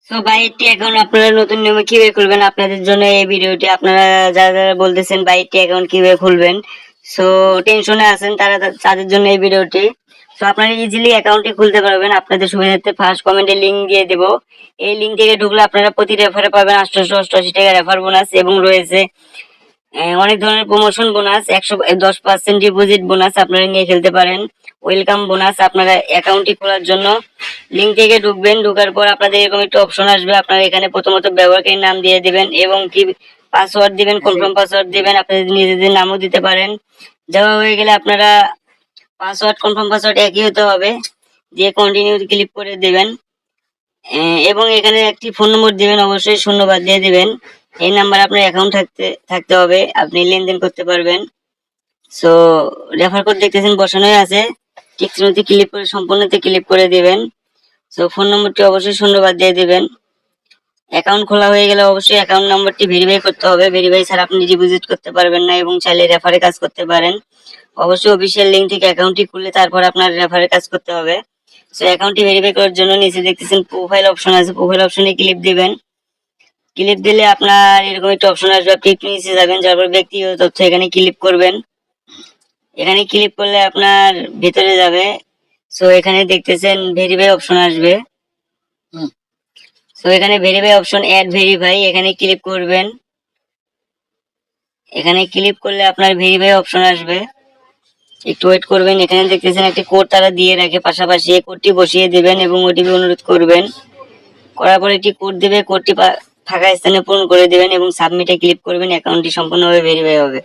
তো ভাই একটি অ্যাকাউন্ট আপনারা নতুন নিয়মে কিভাবে খুলবেন আপনাদের জন্য এই ভিডিওটি। আপনারা যারা যারা বলতেছেন ভাই একটি অ্যাকাউন্ট কিভাবে খুলবেন, সো টেনশনে আছেন তারা তাদের জন্য এই ভিডিওটি। সো আপনারা ইজিলি অ্যাকাউন্টটি খুলতে পারবেন আপনাদের সুবিধার্থে। ফার্স্ট কমেন্টে লিংক দিয়ে দেবো, এই লিংক থেকে ঢুকলে আপনারা প্রতি রেফারে পাবেন 888 টাকা রেফার বোনাস, এবং রয়েছে অনেক ধরনের প্রমোশন বোনাস, 110% ডিপোজিট বোনাস আপনারা নিয়ে খেলতে পারেন। ওয়েলকাম বোনাস আপনারা অ্যাকাউন্টটি খোলার জন্য লিঙ্ক থেকে ঢুকবেন। ঢোকার পর আপনাদের এরকম একটা অপশন আসবে, আপনারা এখানে প্রথমত ব্যবহারকারীর নাম দিয়ে দিবেন এবং কি পাসওয়ার্ড দিবেন, কনফার্ম পাসওয়ার্ড দিবেন। আপনাদের নিজেদের নামও দিতে পারেন। দেওয়া হয়ে গেলে আপনারা পাসওয়ার্ড কনফার্ম পাসওয়ার্ড একই হতে হবে, দিয়ে কন্টিনিউ ক্লিক করে দিবেন। এবং এখানে একটি ফোন নম্বর দিবেন, অবশ্যই শূন্যবাদ দিয়ে দিবেন। এই নাম্বার আপনার অ্যাকাউন্ট থাকতে হবে, আপনি লেনদেন করতে পারবেন। সো রেফার কোড দেখতেছেন বসানোই আছে, ঠিক চিহ্নতে ক্লিক করে সম্পূর্ণতে ক্লিক করে দিবেন। সো ফোন নম্বরটি অবশ্যই শূন্যবাদ দিয়ে দিবেন। অ্যাকাউন্ট খোলা হয়ে গেলে অবশ্যই অ্যাকাউন্ট নাম্বারটি ভেরিফাই করতে হবে, ভেরিফাই ছাড়া আপনি ডিপোজিট করতে পারবেন না এবং চাইলে রেফারে কাজ করতে পারেন। অবশ্যই অফিসিয়াল লিঙ্ক থেকে অ্যাকাউন্টটি খুললে তারপর আপনার রেফারে কাজ করতে হবে। সো অ্যাকাউন্টটি ভেরিফাই করার জন্য নিচে দেখতেছেন প্রোফাইল অপশন আছে, প্রোফাইল অপশনে ক্লিক দিবেন। ক্লিক দিলে আপনার এরকম একটা অপশন আসবে, আপনি একটু নিচে যাবেন, যারপর ব্যক্তিগত তথ্য এখানে ক্লিক করবেন। এখানে ক্লিক করলে আপনার ভিতরে যাবে। সো এখানে দেখতেছেন ভেরিফাই অপশন আসবে। সো এখানে ভেরিফাই অপশন, অ্যাড ভেরিফাই, এখানে ক্লিক করবেন। এখানে ক্লিক করলে আপনার ভেরিফাই অপশন আসবে, একটু ওয়েট করবেন। এখানে দেখতেছেন একটি কোড তারা দিয়ে রাখে, পাশাপাশি এই কোডটি বসিয়ে দিবেন এবং ওটিপি অনুরোধ করবেন। করার পর একটি কোড দিবে, কোডটি ফাঁকা স্থানে পূরণ করে দিবেন এবং সাবমিটে ক্লিক করবেন। অ্যাকাউন্টটি সম্পূর্ণভাবে ভেরিফাই হবে।